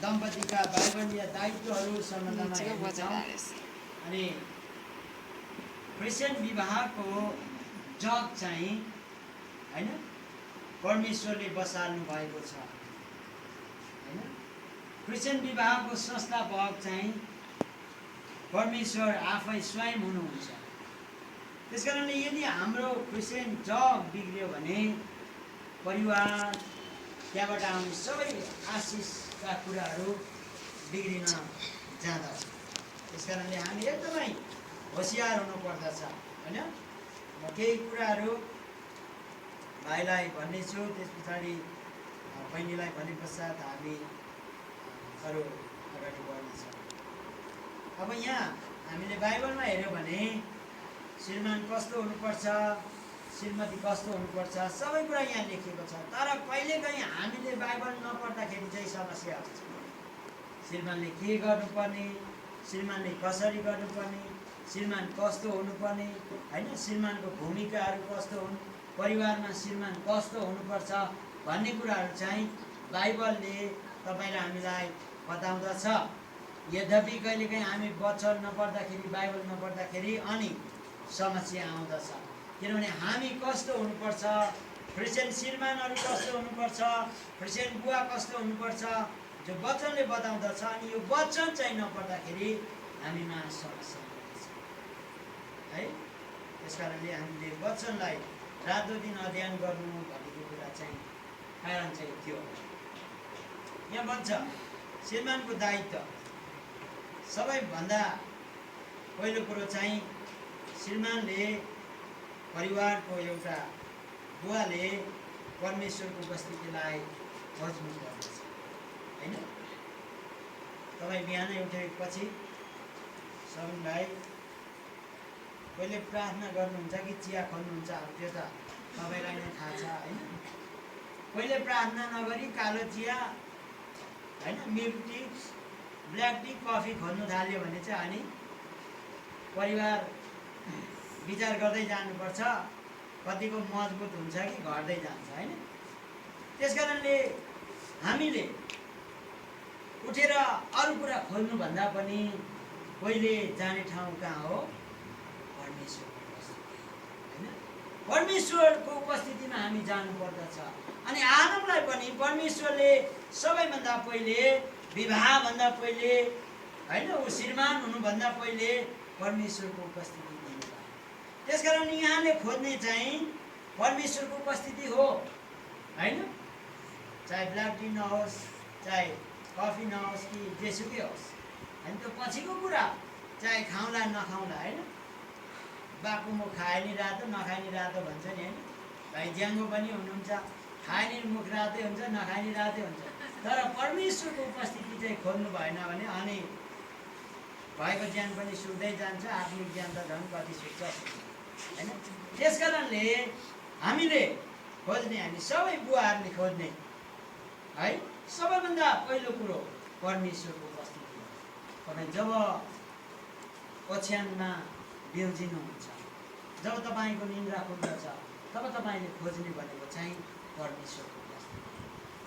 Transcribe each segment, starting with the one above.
दम्पतिका बाइबलीय दायित्वहरू सम्बन्धमा हेर्छौँ। अनि क्रिस्चियन विवाहको जग चाहिँ हैन परमेश्वरले बसाल्नु भएको छ हैन। क्रिस्चियन विवाहको संस्थापक चाहिँ परमेश्वर आफै स्वयं हुनुहुन्छ। त्यसकारणले यदि हाम्रो क्रिस्चियन जग बिग्रियो भने परिवार त्यहाँबाट आउने सबै आशिषका कुराहरू बिग्रिन जाँदछ। त्यसकारणले हामी एकदमै होसियार हुनुपर्दछ हैन। म केही कुराहरू भाइलाई भन्नेछु, त्यस पछाडि बहिनीलाई भने पश्चात हामी अरू अगाडि बढ्नेछौँ। अब यहाँ हामीले बाइबलमा हेऱ्यौँ भने श्रीमान कस्तो हुनुपर्छ, श्रीमती कस्तो हुनुपर्छ, सबै कुरा यहाँ लेखिएको छ। तर कहिलेकाहीँ हामीले बाइबल नपढ्दाखेरि चाहिँ समस्या हुन्छ। श्रीमानले के गर्नुपर्ने, श्रीमानले कसरी गर्नुपर्ने, श्रीमान कस्तो हुनुपर्ने हैन, श्रीमानको भूमिकाहरू कस्तो हुन्, परिवारमा श्रीमान कस्तो हुनुपर्छ भन्ने कुराहरू चाहिँ बाइबलले तपाईँ र हामीलाई बताउँदछ। यद्यपि कहिलेकाहीँ हामी वचन नपढ्दाखेरि, बाइबल नपढ्दाखेरि अनि समस्या आउँदछ। किनभने हामी कस्तो हुनुपर्छ, क्रिस्चियन श्रीमानहरू कस्तो हुनुपर्छ, क्रिस्चियन बुवा कस्तो हुनुपर्छ, जो वचनले बताउँदछ। अनि यो वचन चाहिँ नपढ्दाखेरि हामीमा समस्या आउँदछ है। त्यसकारणले हामीले वचनलाई रातो दिन अध्ययन गर्नु भनेको कुरा चाहिँ कारण चाहिँ त्यो। यहाँ भन्छ श्रीमानको दायित्व सबैभन्दा पहिलो कुरो चाहिँ श्रीमानले परिवारको एउटा बुवाले परमेश्वरको उपस्थितिलाई मजबुत गर्दछ हैन। तपाईँ बिहानै उठेपछि सबैलाई पहिले प्रार्थना गर्नुहुन्छ कि चिया खोल्नुहुन्छ, अब त्यो त तपाईँलाई नै थाहा छ हैन। पहिले प्रार्थना नगरी कालो चिया हैन, milk tea, black tea, coffee खोल्नु थाल्यो भने चाहिँ अनि परिवार विचार गर्दै जानुपर्छ कतिको मजबुत हुन्छ कि घट्दै जान्छ हैन। त्यसकारणले हामीले उठेर अरू कुरा खोल्नुभन्दा पनि पहिले जाने ठाउँ कहाँ हो? परमेश्वरको उपस्थिति हैन। परमेश्वरको उपस्थितिमा हामी जानुपर्दछ। अनि आदमलाई पनि परमेश्वरले सबैभन्दा पहिले, विवाहभन्दा पहिले हैन, ऊ श्रीमान हुनुभन्दा पहिले परमेश्वरको उपस्थिति दिनुभयो। त्यसकारण यहाँले खोज्ने चाहिँ परमेश्वरको उपस्थिति हो हैन। चाहे ब्ल्याक टी नहोस्, चाहे कफी नहोस् कि जेसुकै होस् हैन, त्यो पछिको कुरा। चाहे खाउँला नखाउँला हैन, बाबु म खाए नि रातो नखाए नि रातो भन्छ नि हैन। भाइ ज्याङ्गो पनि हुनुहुन्छ, खाए नि मुख रातै हुन्छ, नखाए नि रातै हुन्छ। तर परमेश्वरको उपस्थिति चाहिँ खोज्नु भएन भने अनि भएको ज्यान पनि सुक्दै जान्छ, आत्मिक ज्यान त झन् कति सुक्छ हैन। त्यसकारणले हामीले खोज्ने, हामी सबै बुवाहरूले खोज्ने है, सबैभन्दा पहिलो कुरो परमेश्वरको उपस्थिति हो। तपाईँ जब ओछ्यानमा बिउजिनुहुन्छ, जब तपाईँको निन्द्रा खुल्दछ, तब तपाईँले खोज्ने भनेको चाहिँ परमेश्वरको उपस्थिति।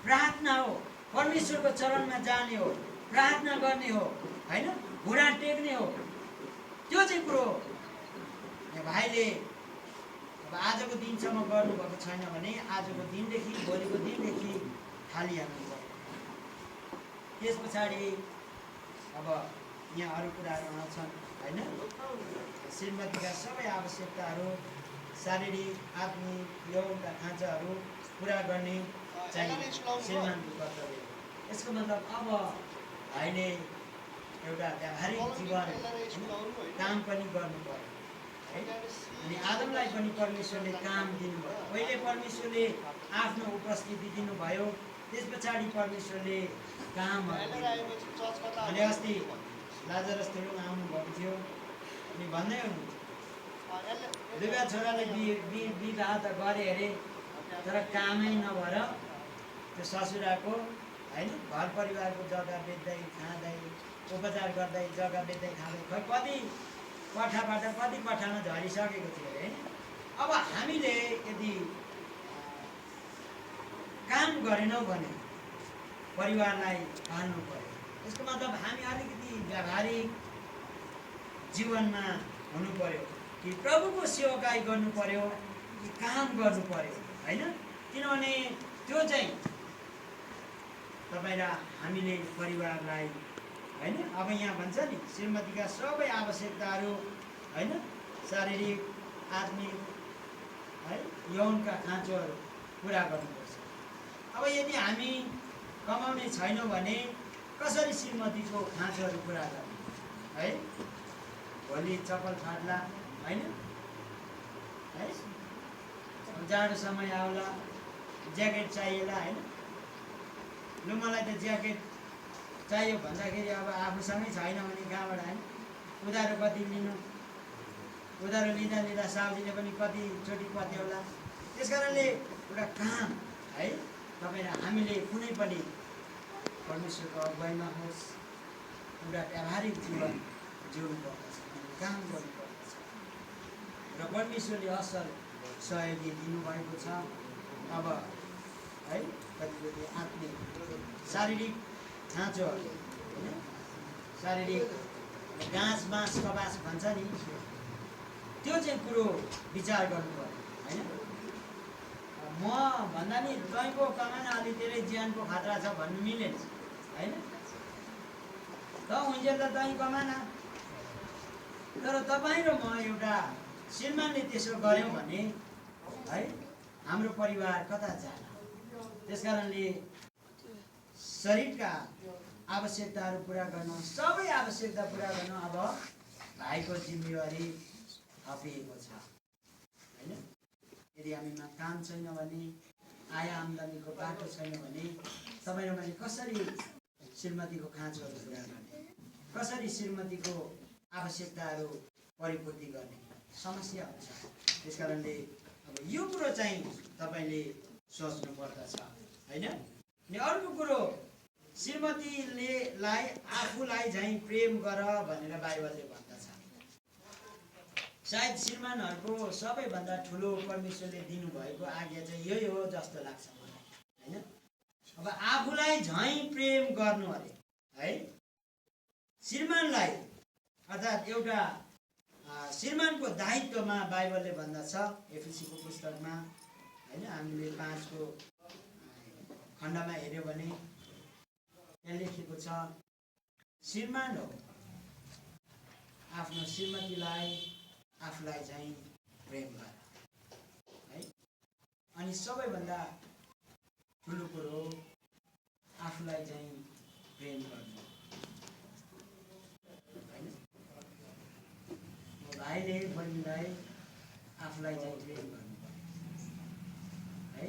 प्रार्थना हो, परमेश्वरको चरणमा जाने हो, प्रार्थना गर्ने हो हैन, घुँडा टेक्ने हो। त्यो चाहिँ कुरो भाइले अब आजको दिनसम्म गर्नुभएको छैन भने आजको दिनदेखि, भोलिको दिनदेखि थालिहाल्नु पर्यो। त्यस पछाडि अब यहाँ अरू कुराहरू आउँछन् हैन। श्रीमतीका सबै आवश्यकताहरू, शारीरिक, आत्मिक, यौनका खाँचाहरू पुरा गर्ने चाहिँ श्रीमानको कर्तव्य हो। यसको मतलब अब भाइले एउटा व्यावहारिक जीवन काम पनि गर्नु पर्यो है। अनि आदमलाई पनि परमेश्वरले काम दिनुभयो। पहिले परमेश्वरले आफ्नो उपस्थिति दिनुभयो, त्यस पछाडि परमेश्वरले कामहरू दिनुभयो। अनि अस्ति लाजरस तेलुङ आउनुभएको थियो अनि भन्दै हुनुहुन्छ दुईवटा छोराले विवाह त गरे अरे, तर कामै नभएर त्यो ससुराको हैन, घर परिवारको जग्गा बेच्दै खाँदै, उपचार गर्दै, जग्गा बेच्दै खाँदै, खै कति कठाबाट कति कठामा झरिसकेको थियो अरे हैन। अब हामीले यदि काम गरेनौँ भने परिवारलाई पाल्नु पर्यो त्यसको मतलब हामी अलिकति व्यावहारिक जीवनमा हुनु पर्यो कि प्रभुको सेवकाई गर्नु पर्यो कि काम गर्नु पर्यो हैन। किनभने त्यो चाहिँ तपाईँ र हामीले परिवारलाई हैन, अब यहाँ भन्छ नि श्रीमतीका सबै आवश्यकताहरू हैन, शारीरिक आत्मिक है यौनका खाँचोहरू पुरा गर्नुपर्छ। अब यदि हामी कमाउने छैनौँ भने कसरी श्रीमतीको खाँचोहरू पुरा गर्ने है? भोलि चप्पल फाट्ला हैन है, जाडो समय आउला, ज्याकेट चाहिएला हैन। लु मलाई त ज्याकेट चाहियो भन्दाखेरि अब आफूसँगै छैन भने कहाँबाट हैन, उधारो कति लिनु, उधारो लिँदा लिँदा साउजीले पनि कतिचोटि पत्याउला। त्यस कारणले एउटा काम है तपाईँ र हामीले कुनै पनि परमेश्वरको अगुवाईमा होस् एउटा व्यावहारिक जीवन जिउनु पर्दछ, काम गर्नुपर्दछ र परमेश्वरले असल सहयोगी दिनुभएको छ। अब है कतिचोटि आत्मिक शारीरिक खाँचोहरू होइन, शारीरिक गाँस बाँस कबास भन्छ नि, त्यो चाहिँ कुरो विचार गर्नु पर्यो होइन। म भन्दा नि तैँको कमाना अलि धेरै ज्यानको खतरा छ भन्नु मिलेन होइन। त हुन्छ त तैँ कमाना, तर तपाईँ र म एउटा श्रीमानले त्यसो गऱ्यौँ भने है हाम्रो परिवार कता जाला। त्यस कारणले शरीरका आवश्यकताहरू पुरा गर्न, सबै आवश्यकता पुरा गर्न अब भाइको जिम्मेवारी थपिएको छ होइन। यदि हामीमा काम छैन भने, आय आम्दानीको बाटो छैन भने तपाईँ र मैले कसरी श्रीमतीको खाँचोहरू पुरा गर्ने, कसरी श्रीमतीको आवश्यकताहरू परिपूर्ति गर्ने, समस्या हुन्छ। त्यस कारणले अब यो कुरो चाहिँ तपाईँले सोच्नु पर्दछ होइन। अनि अर्को कुरो, श्रीमतीलाई आफूलाई झैँ प्रेम गर भनेर बाइबलले भन्दछ। सायद श्रीमानहरूको सबैभन्दा ठुलो परमेश्वरले दिनुभएको आज्ञा चाहिँ यही हो जस्तो लाग्छ मलाई होइन। अब आफूलाई झैँ प्रेम गर्नु अरे है श्रीमानलाई, अर्थात् एउटा श्रीमानको दायित्वमा बाइबलले भन्दछ एफिसीको पुस्तकमा होइन। हामीले 5को खण्डमा हेऱ्यो भने यहाँ लेखेको छ, श्रीमान हो आफ्नो श्रीमतीलाई आफूलाई चाहिँ प्रेम गर है। अनि सबैभन्दा ठुलो कुरो आफूलाई चाहिँ प्रेम गर्नु होइन। भाइले बहिनीलाई आफूलाई चाहिँ प्रेम गर्नु है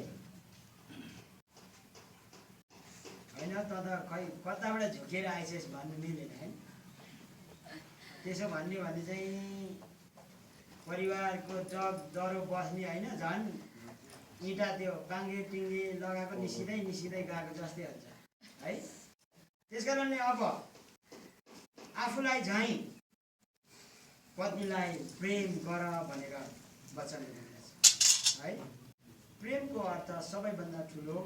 होइन। त खै कताबाट झुकेर आइसेस् भन्नु मिलेन है। त्यसो भन्ने भने चाहिँ परिवारको जग जरो बस्ने होइन, झन् इँटा त्यो बाङ्गे टिङ्गे लगाएको निसिँदै निसिँदै गएको जस्तै हुन्छ है। त्यस कारणले अब आफूलाई झैँ पत्नीलाई प्रेम गर भनेर वचन दिँदैछ है। प्रेमको अर्थ सबैभन्दा ठुलो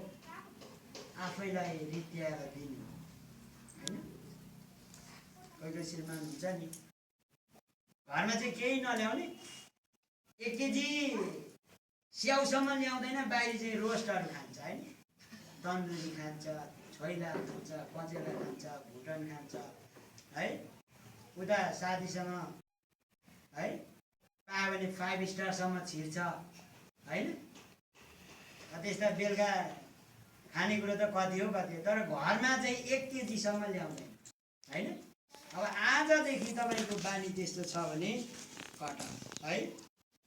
आफैलाई रित्याएर दिनु होइन। कोही कोही श्रीमान हुन्छ नि घरमा चाहिँ केही नल्याउने, 1 केजी स्याउसम्म ल्याउँदैन, बाहिर चाहिँ रोस्टहरू खान्छ होइन, तन्दुरी खान्छ, छोइला खान्छ, पचेला खान्छ, भुटन खान्छ है। उता साथीसँग है पायो भने 5 स्टारसम्म छिर्छ होइन। त्यस्ता बेलुका खानेकुरो त कति हो कति हो, तर घरमा चाहिँ 1 केजीसम्म ल्याउँदैन होइन। अब आजदेखि तपाईँको बानी त्यस्तो छ भने कट है,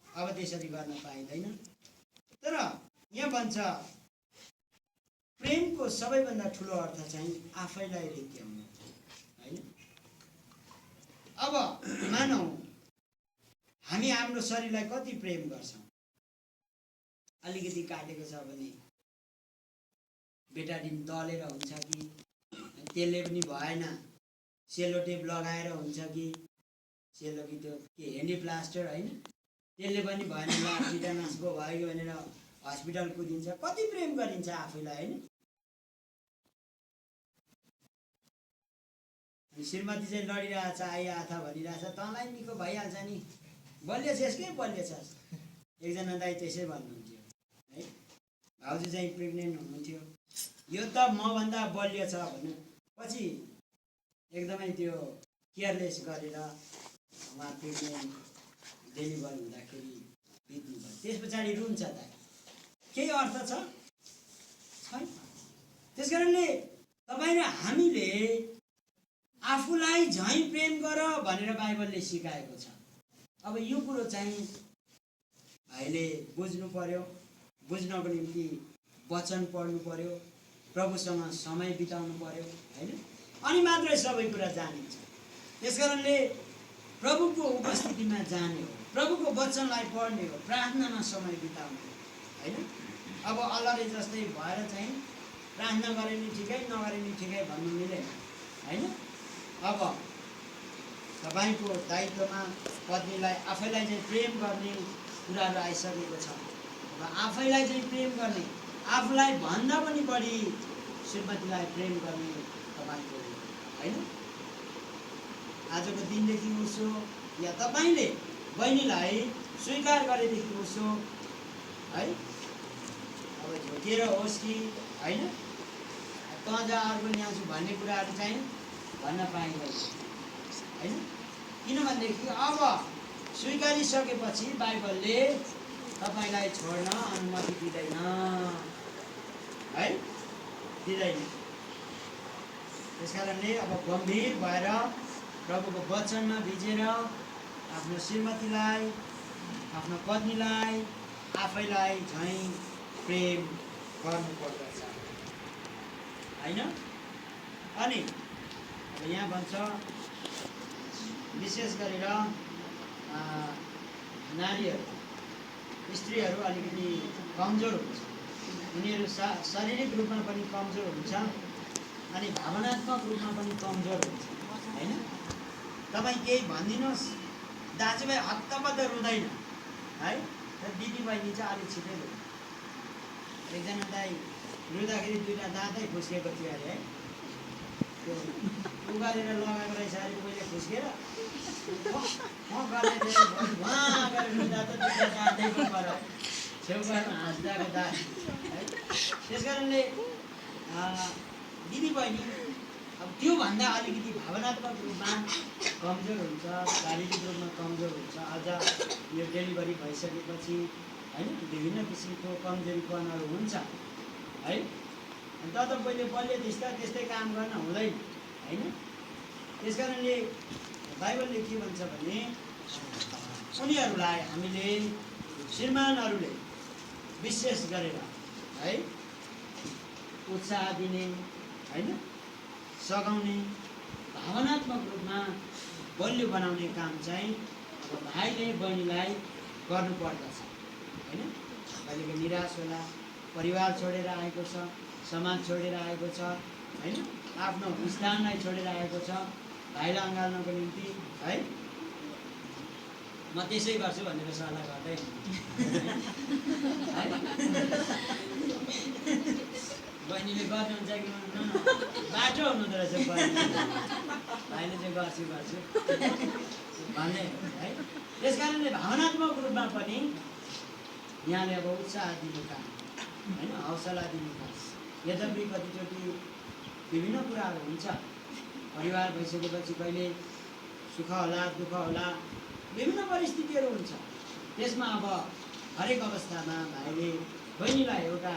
अब त्यसरी गर्न पाइँदैन। तर यहाँ भन्छ प्रेमको सबैभन्दा ठुलो अर्थ चाहिँ आफैलाई रित्याउनु होइन। अब मानौ हामी हाम्रो शरीरलाई कति प्रेम गर्छौँ, अलिकति काटेको छ भने बेटाडिन दलेर हुन्छ कि त्यसले पनि भएन, सेलो टेप लगाएर हुन्छ कि सेलो कि त्यो के हेन्डी प्लास्टर होइन, त्यसले पनि भएन, टिटानसको भयो भनेर हस्पिटल कुदिन्छ। कति प्रेम गरिन्छ आफैलाई होइन। श्रीमती चाहिँ लडिरहेछ आइरहेछ भनिरहेछ तँलाई निको भइहाल्छ नि बलियो छस् के बलियो छस् एकजना दाइ त्यसै भन्नुहुन्थ्यो है भाउजू चाहिँ प्रेग्नेन्ट हुनुहुन्थ्यो यो त मभन्दा बलियो छ भने पछि एकदमै त्यो केयरलेस गरेर उहाँ प्रेग्नेन्ट डेलिभर हुँदाखेरि बित्नु भयो त्यस पछाडि रुन्छ त केही अर्थ छ छैन त्यस कारणले तपाईँ र हामीले आफूलाई झैँ प्रेम गर भनेर बाइबलले सिकाएको छ अब यो कुरो चाहिँ भाइले बुझ्नु पर्यो बुझ्नको निम्ति वचन पढ्नु पर्यो प्रभुसँग समय बिताउनु पर्यो हैन अनि मात्रै सबै कुरा जानिन्छ त्यसकारणले प्रभुको उपस्थितिमा जाने हो प्रभुको वचनलाई पढ्ने हो प्रार्थनामा समय बिताउने हो हैन अब अल्लाहले जस्तै भएर चाहिँ प्रार्थना गरे नि ठिकै नगरे नि ठिकै भन्नु मिलेन हैन अब तपाईको दायित्वमा पत्नीलाई आफैलाई चाहिँ प्रेम गर्ने कुराहरू आइसकेको छ र आफैलाई चाहिँ प्रेम गर्ने आफूलाई भन्दा पनि बढी श्रीमतीलाई प्रेम गर्ने तपाईको हैन आजको दिनदेखि उसो या तपाईले बहिनीलाई स्वीकार गरेदेखि उसो है अब झोकेर होस् कि हैन तँ जा अर्को ल्याउँछु भन्ने कुराहरू चाहिँ भन्न पाइँदैन हैन किनभनेदेखि अब स्वीकारिसकेपछि बाइबलले तपाईलाई छोड्न अनुमति दिँदैन है दिँदैन त्यसकारणले अब गम्भीर भएर प्रभुको वचनमा भिजेर आफ्नो श्रीमतीलाई आफ्नो पत्नीलाई आफैलाई झैँ प्रेम गर्नुपर्दछ हैन अनि अब यहाँ भन्छ विशेष गरेर नारीहरू स्त्रीहरू अलिकति कमजोर हुन्छ उनीहरू शारीरिक रूपमा पनि कमजोर हुन्छ अनि भावनात्मक रूपमा पनि कमजोर हुन्छ हैन तपाईँ केही भनिदिनुहोस् दाजुभाइ हत्तपत्त रुँदैन है र दिदीबहिनी चाहिँ अलिक छिटै रुन्छ एकजना दाइ रुँदाखेरि दुईवटा दाँतै खुस्किएको थियो अरे है त्यो उगालेर लगाएको रहेछ अरे पहिले खुस्केर म गरेर रुँदा त दुईवटा दाँतै पनि गर छेउमा हाँस्दाको दाँत है त्यस कारणले दिदीबहिनी अब त्योभन्दा अलिकति भावनात्मक रूपमा कमजोर हुन्छ शारीरिक रूपमा कमजोर हुन्छ अझ यो डेलिभरी भइसकेपछि हैन विभिन्न किसिमको कमजोरीपनहरू हुन्छ है अनि त पहिले बलियो त्यस्तै काम गर्न हुँदैन हैन त्यसकारणले बाइबलले के भन्छ भने उनीहरूलाई हामीले श्रीमानहरूले विशेष गरेर है उत्साह दिने हैन सघाउने भावनात्मक रूपमा बलियो बनाउने काम चाहिँ अब भाइले बहिनीलाई गर्नुपर्दछ हैन कहिलेको निराश होला परिवार छोडेर आएको छ समाज छोडेर आएको छ हैन आफ्नो स्थानलाई छोडेर आएको छ भाइलाई अँगाल्नको निम्ति है म त्यसै गर्छु भनेर सल्लाह गर्दै बहिनीले गर्नुहुन्छ कि बाटो हुनुहुँदो रहेछ बहिनी भाइले चाहिँ गर्छु भन्ने है त्यस कारणले भावनात्मक रूपमा पनि यहाँले अब उत्साह दिने काम होइन हौसला दिने काम यद्यपि कतिचोटि विभिन्न कुराहरू हुन्छ परिवार भइसकेपछि कहिले सुख होला दुःख होला विभिन्न परिस्थितिहरू हुन्छ त्यसमा अब हरेक अवस्थामा भाइले बहिनीलाई एउटा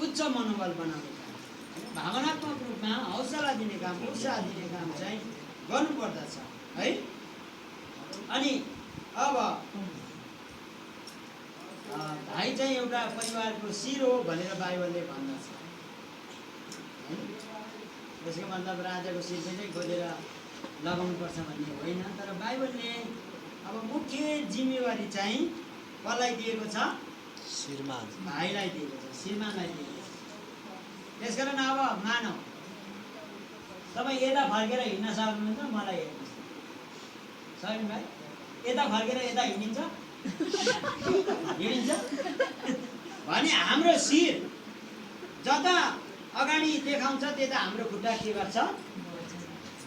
उच्च मनोबल बनाउने काम भावनात्मक रूपमा हौसला दिने काम उत्साह दिने काम चाहिँ गर्नुपर्दछ है अनि अब भाइ चाहिँ एउटा परिवारको शिर हो भनेर बाइबलले भन्दछ त्यसको मतलब राजाको शिर चाहिँ खोजेर लगाउनुपर्छ भन्ने होइन तर बाइबलले अब मुख्य जिम्मेवारी चाहिँ कसलाई दिएको छ श्रीमान भाइलाई दिएको छ श्रीमानलाई दिएको छ त्यसकारण अब मानौ तपाईँ यता फर्केर हिँड्न सक्नुहुन्छ मलाई हेर्नुहोस् सही भाइ यता फर्केर यता हिँडिन्छ हिँडिन्छ भने हाम्रो शिर जता अगाडि देखाउँछ त्यता हाम्रो खुट्टा के गर्छ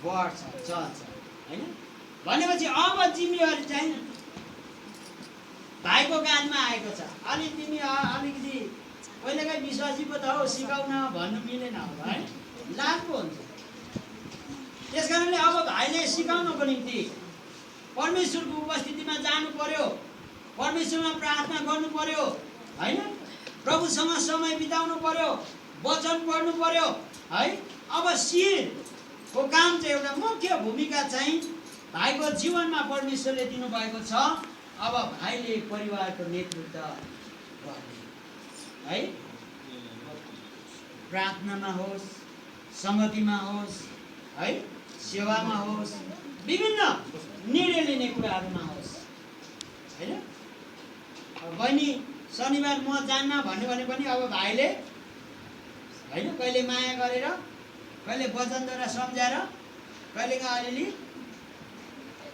बढ्छ चल्छ होइन। भनेपछि अब जिम्मेवारी चाहिँ भाइको काँधमा आएको छ। अलि तिमी अलिकति पहिलेकै विश्वासी पो त हो, सिकाउन भन्नु मिलेन अब है, लाग्दो हुन्छ। त्यस कारणले अब भाइले सिकाउनको निम्ति परमेश्वरको उपस्थितिमा जानु पर्यो, परमेश्वरमा प्रार्थना गर्नु पर्यो होइन, प्रभुसँग समय बिताउनु पर्यो, वचन पढ्नु पर्यो है। अब शिरको काम चाहिँ एउटा मुख्य भूमिका चाहिँ भाइको जीवनमा परमेश्वरले दिनुभएको छ। अब भाइले परिवारको नेतृत्व गर्ने है, प्रार्थनामा होस्, सङ्गतिमा होस् है, सेवामा होस्, विभिन्न निर्णय लिने कुराहरूमा होस् होइन। अब बहिनी शनिबार म जान्न भन्यो भने पनि अब भाइले होइन कहिले माया गरेर, कहिले वचनद्वारा सम्झाएर, कहिलेका अलिअलि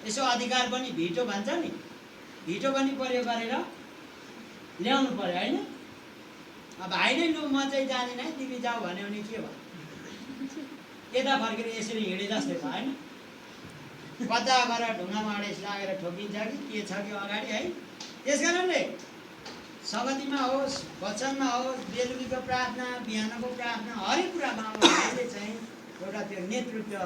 यसो अधिकार पनि भिटो भन्छ नि, भिटो पनि प्रयोग गरेर ल्याउनु पर्यो होइन। अब भाइ नै लु म चाहिँ जाँदिनँ है, तिमी जाऊ भन्यो भने के भयो, यता फर्केर यसरी हिँडे जस्तै भयो होइन। कता गएर ढुङ्गामा अडेस लागेर ठोकिन्छ कि के छ कि अगाडि है। त्यस कारणले सङ्गतिमा होस्, वचनमा होस्, बेलुकीको प्रार्थना, बिहानको प्रार्थना, हरेक कुरामा अब भाइले चाहिँ एउटा त्यो नेतृत्व